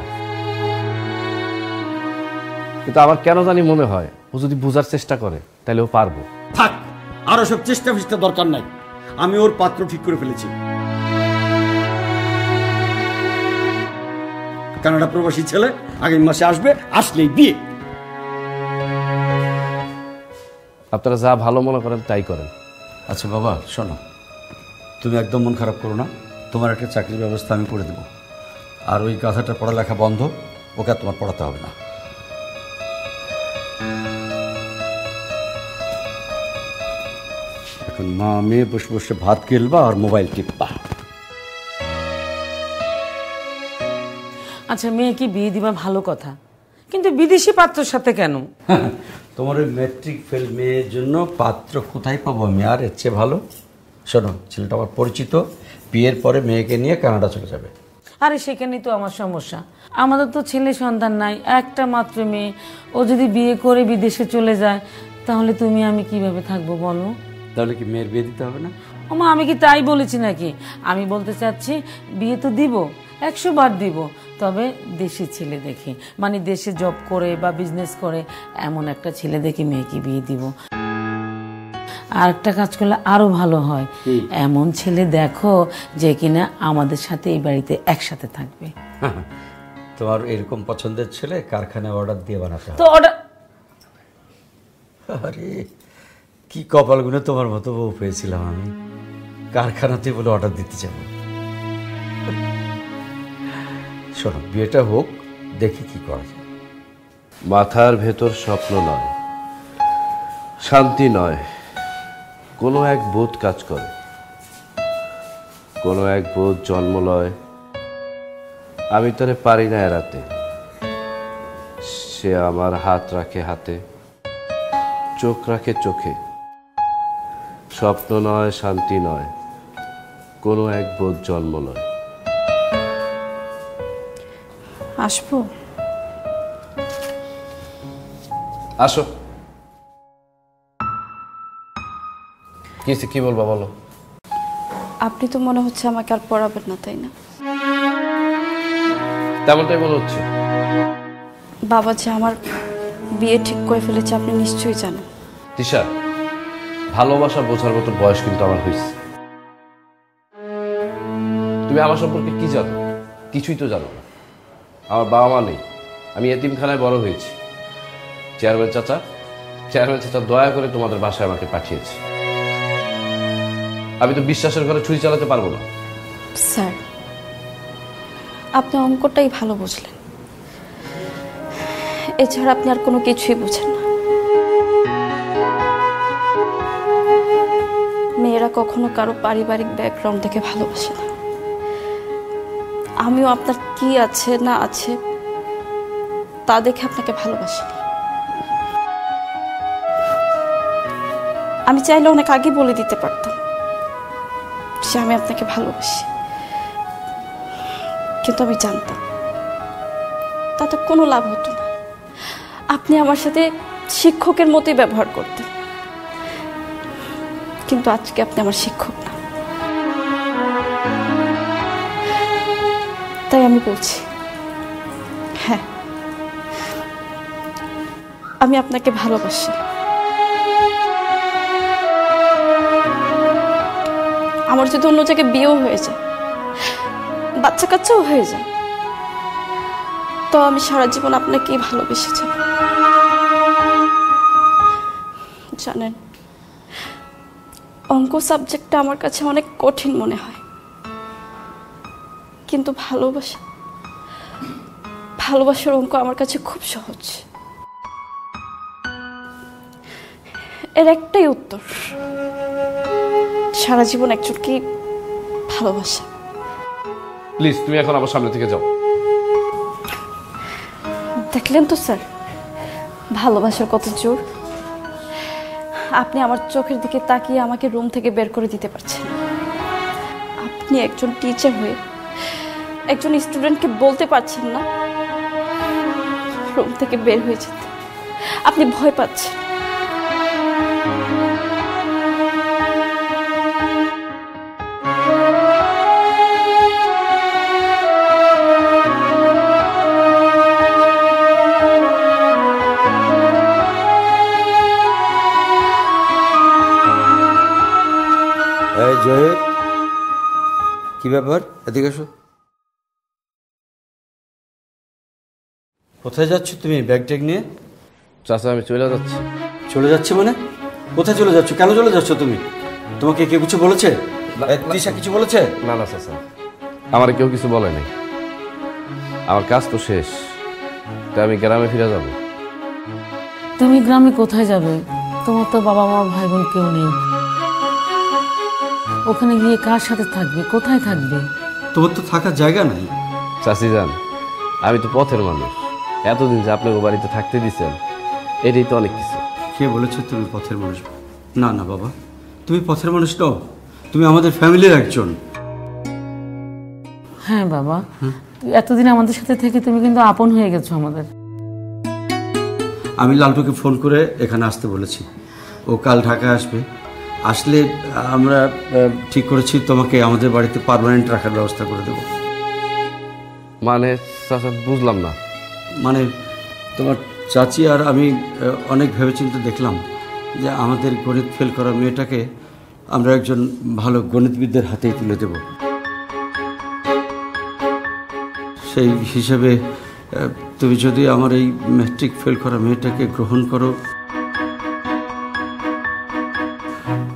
কিন্তু আমার কেন জানি মনে হয় ও যদি বোঝার চেষ্টা করে তাহলে ও পারবো। থাক, আরো সব চেষ্টা ফিষ্টা দরকার নাই, আমি ওর পাত্র ঠিক করে ফেলেছি। কানাডা প্রবাসী ছেলে, আগামী মাসে আসবে, আসলেই বিয়ে। আপনারা যা ভালো মনে করেন তাই করেন। আচ্ছা বাবা শোনো, তুমি একদম মন খারাপ করো না, তোমার একটা চাকরির ব্যবস্থা আমি করে দেবো। আর ওই গাধাটার পড়ালেখা বন্ধ, ওকে আর তোমার পড়াতে হবে না। এখন মা মেয়ে বসে বসে ভাত খেলবা আর মোবাইল টিপবা। আচ্ছা মেয়েকে বিয়ে দিবা ভালো কথা, কিন্তু বিদেশি পাত্রের সাথে কেন? তোমার ওই ম্যাট্রিক ফেল মেয়ের জন্য পাত্র কোথায় পাবো আমি? আর এর চেয়ে ভালো, শোনো ছেলেটা আমার পরিচিত, বিয়ের পরে মেয়েকে নিয়ে কানাডা চলে যাবে। আরে সেখানেই তো আমার সমস্যা, আমাদের তো ছেলে সন্তান নাই, একটা মাত্র মেয়ে। ও যদি বিয়ে করে বিদেশে চলে যায় তাহলে তুমি আমি কিভাবে থাকবো বলো? তাহলে কি মেয়ের বিয়ে দিতে হবে না? ওমা আমি কি তাই বলেছি নাকি? আমি বলতে চাচ্ছি বিয়ে তো দিব, 100 বার দিব, তবে দেশি ছেলে দেখে, মানে দেশে জব করে বা বিজনেস করে এমন একটা ছেলে দেখে মেয়েকে বিয়ে দিব। আর একটা কাজ করলে আরো ভালো হয়, এমন ছেলে দেখো যে কিনা আমাদের সাথে এই বাড়িতে একসাথে থাকবে। তোমার এরকম পছন্দের ছেলে কারখানায় অর্ডার দিয়ে বানাতে হবে। তো অর্ডার? আরে কি কপাল গুনে তোমার মতো বউ পেয়েছিলাম আমি, কারখানাতে বলে অর্ডার দিতে যাব। শোনো বিয়েটা হোক, দেখি কি করা যায়। মাথার ভেতর স্বপ্ন নয়, শান্তি নয়, কোনো এক বোধ কাজ করে, কোনো এক বোধ জন্ম লয়। আমি তারে পারি না এড়াতে, সে আমার হাত রাখে হাতে, চোখ রাখে চোখে। স্বপ্ন নয়, শান্তি নয়, কোনো এক বোধ জন্ম লয়। আসবো? আসো। কি বলবা বলো? আপনি তো মনে হচ্ছে আমাকে আর পড়াবেন না, তাই না? তেমনটাই মনে হচ্ছে। বাবা যে আমার বিয়ে ঠিক করে ফেলেছে আপনি নিশ্চয়ই জানেন। তিশা, ভালোবাসা বোঝার মতো বয়স কিন্তু আমার হয়েছে। তুমি আমার সম্পর্কে কি জানো? কিছুই তো জানো না। আমার বাবা মা নেই, আমি এতিমখানায় বড় হয়েছি। চেয়ারম্যান চাচা দয়া করে তোমাদের বাসায় আমাকে পাঠিয়েছে। আমি তো বিশ্বাসের ঘরে ছুরি চালাতে পারবো না। স্যার, আপনি অঙ্কটাই ভালো বুঝলেন, এছাড়া আপনি আর কোনো কিছুই বুঝেন না। মেয়েরা কখনো কারো পারিবারিক ব্যাকগ্রাউন্ড দেখে ভালোবাসে না। আমিও আপনার কি আছে না আছে তা দেখে আপনাকে ভালোবাসিনি। আমি চাইলে অনেক আগে বলে দিতে পারতাম যে আমি আপনাকে ভালোবাসি, কিন্তু আমি জানতাম তাতে কোনো লাভ হতো না। আপনি আমার সাথে শিক্ষকের মতোই ব্যবহার করতেন, কিন্তু আজকে আপনি আমার শিক্ষক না। তাই আমি বলছি, হ্যাঁ, আমি আপনাকে ভালোবাসি। আমার যদি অন্য জায়গায় বিয়েও হয়ে যায়, বাচ্চা কাচ্চাও হয়ে যায়, তো আমি সারা জীবন আপনাকেই ভালোবেসে যাব। জানেন, অঙ্ক সাবজেক্টটা আমার কাছে অনেক কঠিন মনে হয়, কিন্তু ভালোবাসার অঙ্ক আমার কাছে খুব সহজ। এর একটাই উত্তর, সারা জীবন একজনকে ভালোবাসা। প্লিজ তুমি এখন আমার সামনে থেকে যাও। দেখলেন তো স্যার, ভালোবাসার কত জোর। আপনি আমার চোখের দিকে তাকিয়ে আমাকে রুম থেকে বের করে দিতে পারছেন। আপনি একজন টিচার হয়ে একজন স্টুডেন্টকে বলতে পারছেন না রুম থেকে বের হয়ে যেতে। আপনি ভয় পাচ্ছেন। জয়ের কি ব্যাপার? এদিকে এসো। কোথায় যাচ্ছ তুমি ব্যাগ ট্যাগ নিয়ে? চাচা, আমি চলে যাচ্ছি। চলে যাচ্ছে মানে? কোথায় চলে যাচ্ছ? কেন চলে যাচ্ছ তুমি? তোমাকে কে কিছু বলেছে? তিশা কিছু বলেছে? না না চাচা, আমার কেউ কিছু বলে নাই। আমার কাজ তো শেষ, তাই আমি গ্রামে ফিরে যাব। তুমি গ্রামে কোথায় যাবে? তোমার তো বাবা মা ভাই বোন কেউ নেই। ওখানে গিয়ে কার সাথে থাকবে? কোথায় থাকবে? তোমার তো থাকার জায়গা নাই। চাচি যান, আমি তো পথের মানুষ। এতদিন যে আপনাকে বাড়িতে থাকতে দিচ্ছেন, এটাই তো অনেক কিছু। কে বলেছো তুমি পথের মানুষ? না না বাবা, তুমি পথের মানুষ নও, তুমি আমাদের ফ্যামিলির একজন। হ্যাঁ বাবা, এতদিন আমাদের সাথে থেকে তুমি কিন্তু আপন হয়ে গেছো আমাদের। আমি লালটুকে ফোন করে এখানে আসতে বলেছি, ও কাল ঢাকায় আসবে। আসলে আমরা ঠিক করেছি তোমাকে আমাদের বাড়িতে পার্মানেন্ট রাখার ব্যবস্থা করে দেব। মানে চাচা, বুঝলাম না। মানে তোমার চাচি আর আমি অনেক ভেবেচিন্তে দেখলাম যে আমাদের গণিত ফেল করা মেয়েটাকে আমরা একজন ভালো গণিতবিদদের হাতেই তুলে দেব। সেই হিসেবে তুমি যদি আমার এই ম্যাট্রিক ফেল করা মেয়েটাকে গ্রহণ করো।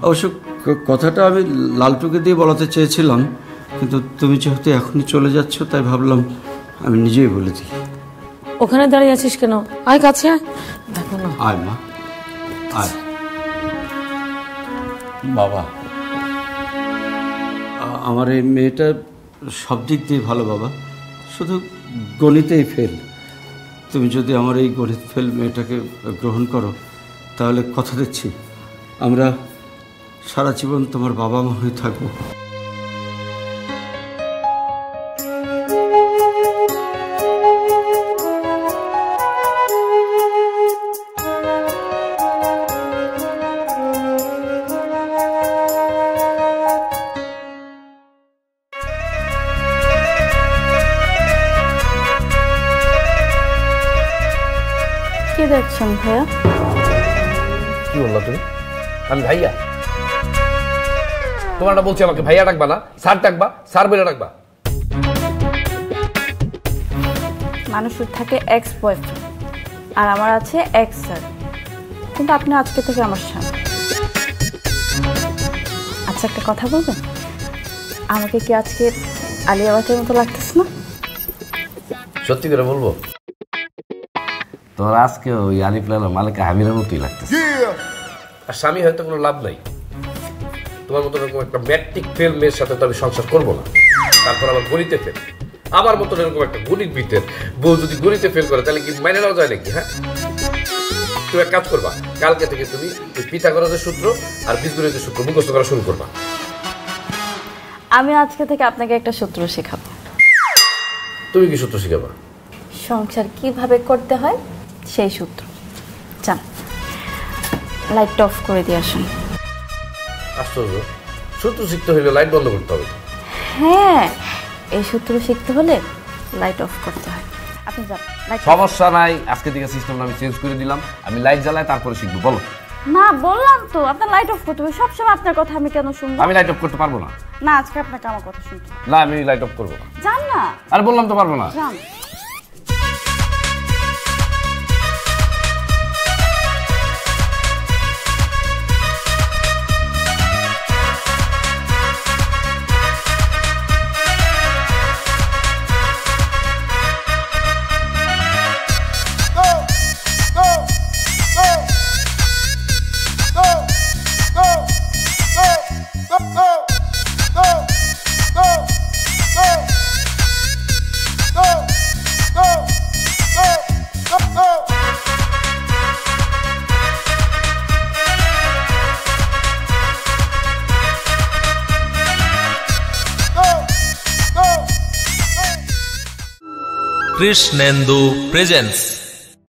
অবশ্য কথাটা আমি লালটুকে দিয়ে বলাতে চেয়েছিলাম, কিন্তু তুমি যেহেতু এখনই চলে যাচ্ছ তাই ভাবলাম আমি নিজেই বলে দিই। ওখানে দাঁড়িয়ে আছিস কেন? আয় কাছে, দেখো না। আয় মা, আয়। বাবা, আমার এই মেয়েটা সব দিক দিয়ে ভালো বাবা, শুধু গণিতেই ফেল। তুমি যদি আমার এই গণিত ফেল মেয়েটাকে গ্রহণ করো তাহলে কথা দিচ্ছি আমরা সারা জীবন তোমার বাবা মা হয়ে থাকবো। কি দেখছেন ভাইয়া? কি বললা তুমি? আমি ভাইয়া? তোমারটা বলছি আমাকে ভাইয়া ডাকবা না, স্যার ডাকবা, স্যার বলে ডাকবা। মানুষের থাকে এক্স বয়ফ্রেন্ড আর আমার আছে এক্স স্যার, কিন্তু আপনি আজকে থেকে আমার স্বামী। আচ্ছা একটা কথা বলবেন, আমাকে কি আজকে আলিয়া ভাটের মতো লাগতেছে না? সত্যি করে বলবো, তোর আজকে ওই আলিফ লালা মালিকা হামিরের মতোই লাগতেছে। আর স্বামী হয়তো কোনো লাভ নাই, তোমার মতো এরকম একটা ম্যাট্রিক ফেল মেয়ের সাথে তো আমি সংসার করবো না। তারপর আবার গণিতে ফেল, আমার মতো এরকম একটা গণিত বিতের বউ যদি গণিতে ফেল করে তাহলে কি মাইনে নেওয়া যায় নাকি? হ্যাঁ, তুমি এক কাজ করবা, কালকে থেকে তুমি ওই পিথাগোরাসের সূত্র আর বীজগণিতের সূত্র মুখস্থ করা শুরু করবা। আমি আজকে থেকে আপনাকে একটা সূত্র শেখাবো। তুমি কি সূত্র শিখাবা? সংসার কিভাবে করতে হয় সেই সূত্র। যান, লাইট অফ করে দিয়ে আসুন। আশ্চর্য, সূত্র শিখতে হলে লাইট বন্ধ করতে হবে? হ্যাঁ, এই সূত্র শিখতে হলে লাইট অফ করতে হয়। আপনি যান। সমস্যা নাই, আজকে থেকে সিস্টেম আমি চেঞ্জ করে দিলাম, আমি লাইট জ্বালাই তারপরে শিখবো। বলো। না বললাম তো আপনার লাইট অফ করতে হবে। সবসময় আপনার কথা আমি কেন শুনবো? আমি লাইট অফ করতে পারবো না। না, আজকে আপনাকে আমার কথা শুনতে হবে। না, আমি লাইট অফ করবো না। যান না। আর বললাম তো পারবো না। যান। Krishnendu presents